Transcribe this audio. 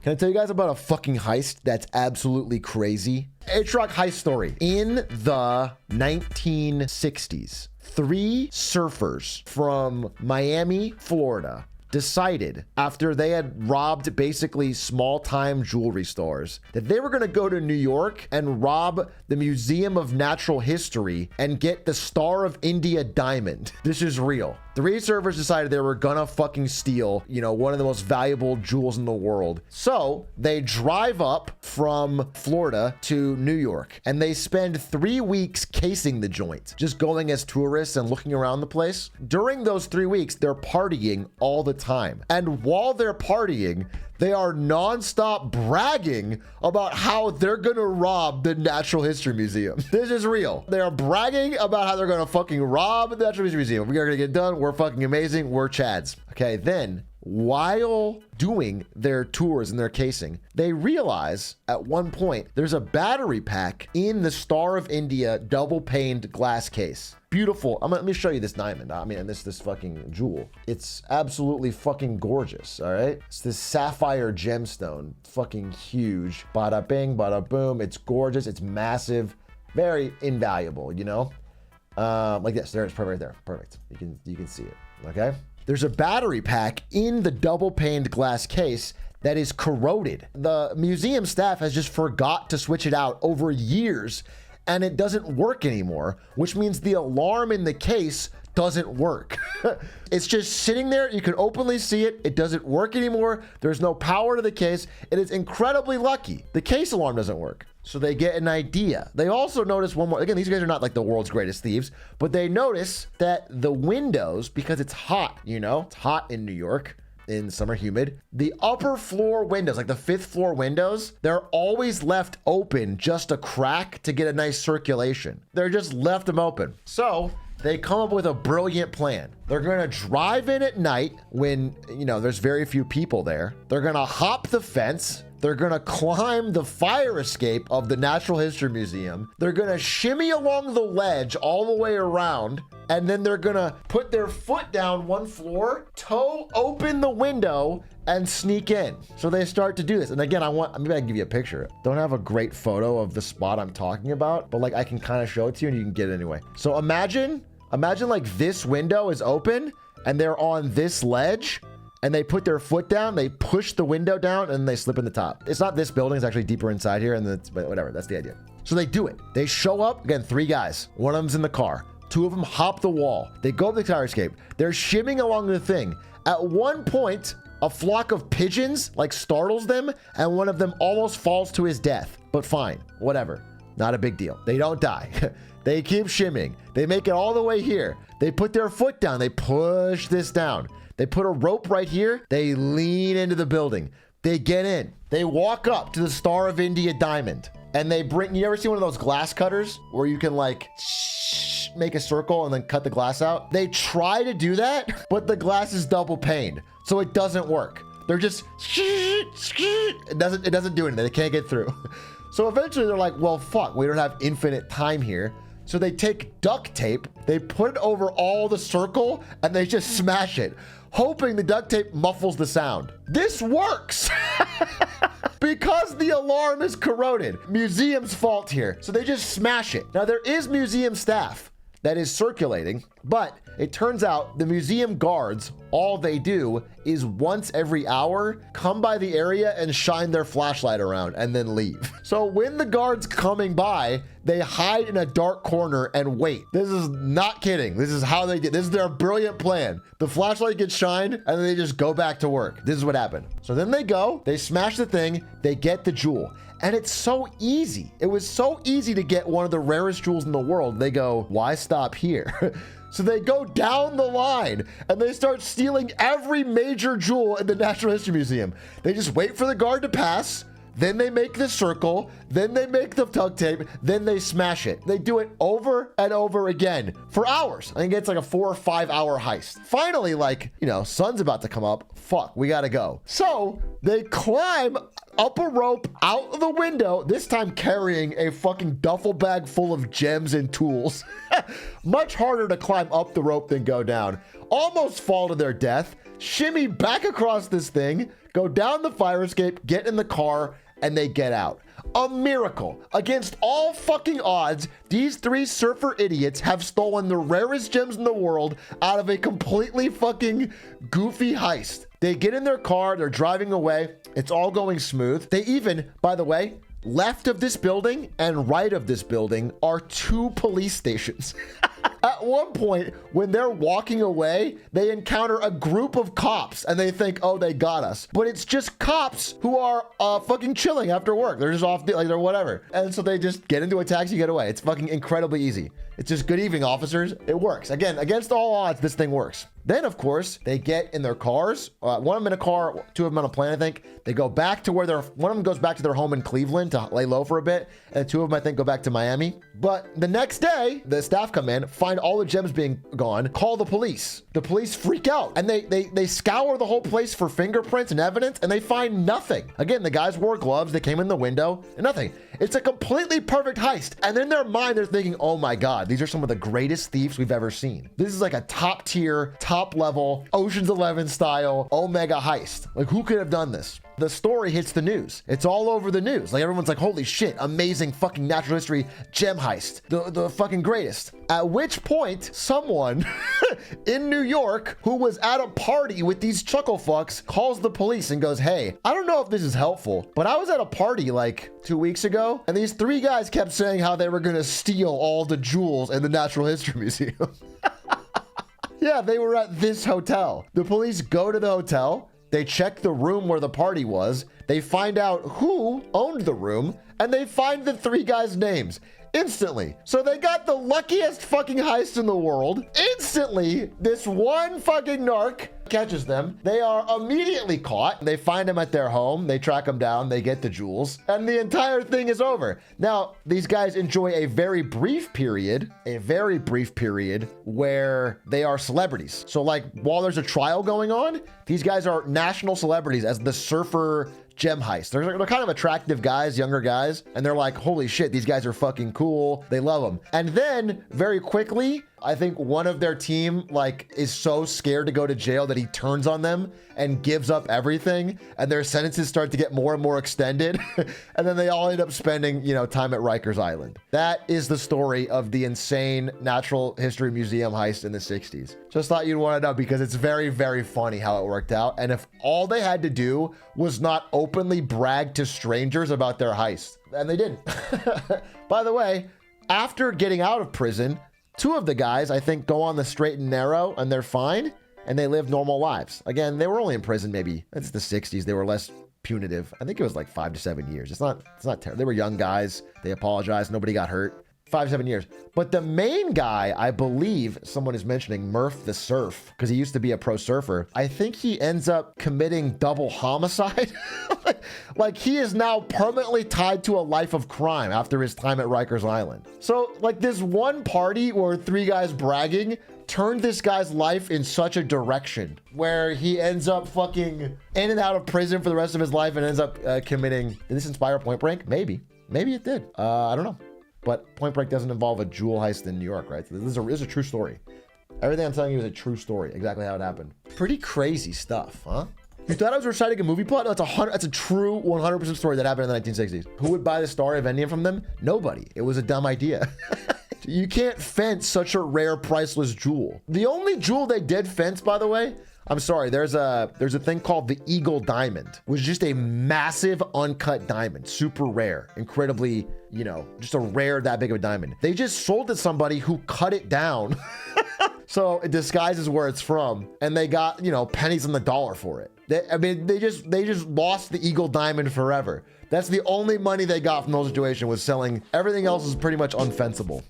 Can I tell you guys about a fucking heist that's absolutely crazy? A-Truck heist story. In the 1960s, 3 surfers from Miami, Florida, decided after they had robbed basically small-time jewelry stores that they were going to go to New York and rob the Museum of Natural History and get the Star of India diamond. This is real. 3 surfers decided they were gonna fucking steal, one of the most valuable jewels in the world. So they drive up from Florida to New York and they spend 3 weeks casing the joint, just going as tourists and looking around the place. During those 3 weeks, they're partying all the time. And while they're partying, they are nonstop bragging about how they're gonna rob the Natural History Museum. This is real. They are bragging about how they're gonna fucking rob the Natural History Museum. We are gonna get done. We're fucking amazing. We're Chads. Okay, then while doing their tours and their casing, they realize at one point there's a battery pack in the Star of India double paned glass case. Beautiful. Let me show you this diamond. This fucking jewel. It's absolutely fucking gorgeous. All right. It's this sapphire gemstone. Fucking huge. Bada bing, bada boom. It's gorgeous. It's massive. Very invaluable, like this. There it's perfect there. Perfect. You can see it. Okay. There's a battery pack in the double paned glass case that is corroded. The museum staff has just forgot to switch it out over years, and it doesn't work anymore, which means the alarm in the case doesn't work. It's just sitting there. You can openly see it. It doesn't work anymore. There's no power to the case. It is incredibly lucky. The case alarm doesn't work. So they get an idea. They also notice one more. Again, these guys are not like the world's greatest thieves, but they notice that the windows, because it's hot, it's hot in New York in summer, humid. The upper floor windows, like the 5th floor windows, they're always left open, just a crack to get a nice circulation. They're just left them open. So they come up with a brilliant plan. They're gonna drive in at night when, there's very few people there. They're gonna hop the fence. They're gonna climb the fire escape of the Natural History Museum. They're gonna shimmy along the ledge all the way around, and then they're gonna put their foot down one floor, toe open the window, and sneak in. So they start to do this. And again, maybe I can give you a picture. Don't have a great photo of the spot I'm talking about, but like I can kind of show it to you and you can get it anyway. So imagine like this window is open and they're on this ledge. And they put their foot down, they push the window down, and they slip in the top. It's not this building, it's actually deeper inside here, but whatever, that's the idea. So they do it. They show up, again, 3 guys. One of them's in the car. 2 of them hop the wall. They go up the fire escape. They're shimming along the thing. At one point, a flock of pigeons, startles them, and one of them almost falls to his death. But fine, whatever. Not a big deal. They don't die. They keep shimming. They make it all the way here. They put their foot down. They push this down. They put a rope right here. They lean into the building. They get in. They walk up to the Star of India diamond. And they bring, you ever see one of those glass cutters where you can make a circle and then cut the glass out? They try to do that, but the glass is double paned. So it doesn't work. They're just, it doesn't do anything. They can't get through. So eventually they're like, well, fuck, we don't have infinite time here. So they take duct tape, they put it over all the circle, and they just smash it, hoping the duct tape muffles the sound. This works because the alarm is corroded. Museum's fault here. So they just smash it. Now there is museum staff that is circulating, but it turns out the museum guards, all they do is once every hour come by the area and shine their flashlight around and then leave. So when the guards coming by, they hide in a dark corner and wait. This is not kidding. This is how they did. This is their brilliant plan. The flashlight gets shined and then they just go back to work. This is what happened. So then they go, they smash the thing, they get the jewel. And it's so easy. It was so easy to get one of the rarest jewels in the world. They go, why stop here? So they go down the line and they start stealing every major jewel in the Natural History Museum. They just wait for the guard to pass. Then they make the circle, then they make the duct tape, then they smash it. They do it over and over again for hours. I think it's like a 4 or 5 hour heist. Finally, sun's about to come up. Fuck, we gotta go. So they climb up a rope out of the window, this time carrying a fucking duffel bag full of gems and tools. Much harder to climb up the rope than go down. Almost fall to their death, shimmy back across this thing, go down the fire escape, get in the car, and they get out. A miracle. Against all fucking odds, these three surfer idiots have stolen the rarest gems in the world out of a completely fucking goofy heist. They get in their car, they're driving away, it's all going smooth. They even, by the way, left of this building and right of this building are 2 police stations. At one point, when they're walking away, they encounter a group of cops and they think, oh, they got us. But it's just cops who are fucking chilling after work. They're just off, like they're whatever. And so they just get into a taxi, get away. It's fucking incredibly easy. It's just good evening, officers. It works. Again, against all odds, this thing works. Then, of course, they get in their cars. One of them in a car, 2 of them on a plane, I think. They go back to where one of them goes back to their home in Cleveland to lay low for a bit. And 2 of them, I think, go back to Miami. But the next day, the staff come in, find all the gems being gone, call the police. The police freak out and they scour the whole place for fingerprints and evidence and they find nothing. Again, the guys wore gloves. They came in the window and nothing. It's a completely perfect heist. And in their mind, they're thinking, oh my God, these are some of the greatest thieves we've ever seen. This is like a top tier, top level, Ocean's 11 style, Omega heist. Like, who could have done this? The story hits the news. It's all over the news. Like, everyone's like, holy shit, amazing fucking natural history gem heist. The fucking greatest. At which point, someone in New York who was at a party with these chuckle fucks calls the police and goes, hey, I don't know if this is helpful, but I was at a party like 2 weeks ago, and these 3 guys kept saying how they were gonna steal all the jewels in the Natural History Museum. Yeah, they were at this hotel. The police go to the hotel. They check the room where the party was. They find out who owned the room, and they find the 3 guys' names instantly. So they got the luckiest fucking heist in the world. Instantly, this one fucking narc catches them. They are immediately caught. They find him at their home. They track him down. They get the jewels. And the entire thing is over. Now, these guys enjoy a very brief period where they are celebrities. So like while there's a trial going on, these guys are national celebrities as the surfer gem heist. They're kind of attractive guys, younger guys, and they're like, holy shit, these guys are fucking cool. They love them. And then very quickly, I think one of their team like is so scared to go to jail that he turns on them and gives up everything, and their sentences start to get more and more extended. And then they all end up spending, time at Rikers Island. That is the story of the insane Natural History Museum heist in the 60s. Just thought you'd want to know because it's very, very funny how it worked out. And if all they had to do was not openly brag to strangers about their heist, and they didn't. By the way, after getting out of prison, 2 of the guys, I think, go on the straight and narrow and they're fine and they live normal lives. Again, they were only in prison maybe, it's the 60s. They were less punitive. I think it was like 5 to 7 years. It's not terrible. They were young guys. They apologized. Nobody got hurt. 5 to 7 years. But the main guy, I believe someone is mentioning Murph the Surf, because he used to be a pro surfer. I think he ends up committing double homicide. Like he is now permanently tied to a life of crime after his time at Rikers Island. So like this one party where 3 guys bragging turned this guy's life in such a direction where he ends up fucking in and out of prison for the rest of his life and ends up committing. Did this inspire Point Break? Maybe it did. I don't know. But Point Break doesn't involve a jewel heist in New York, right? So this is a true story. Everything I'm telling you is a true story. Exactly how it happened. Pretty crazy stuff, huh? You thought I was reciting a movie plot? No, that's a true 100% story that happened in the 1960s. Who would buy the story of any from them? Nobody. It was a dumb idea. You can't fence such a rare, priceless jewel. The only jewel they did fence, by the way, I'm sorry, there's a thing called the Eagle Diamond, which is just a massive uncut diamond, super rare, incredibly, just a rare that big of a diamond. They just sold it to somebody who cut it down. So it disguises where it's from, and they got, pennies on the dollar for it. They just lost the Eagle Diamond forever. That's the only money they got from the whole situation, was selling. Everything else is pretty much unfensible.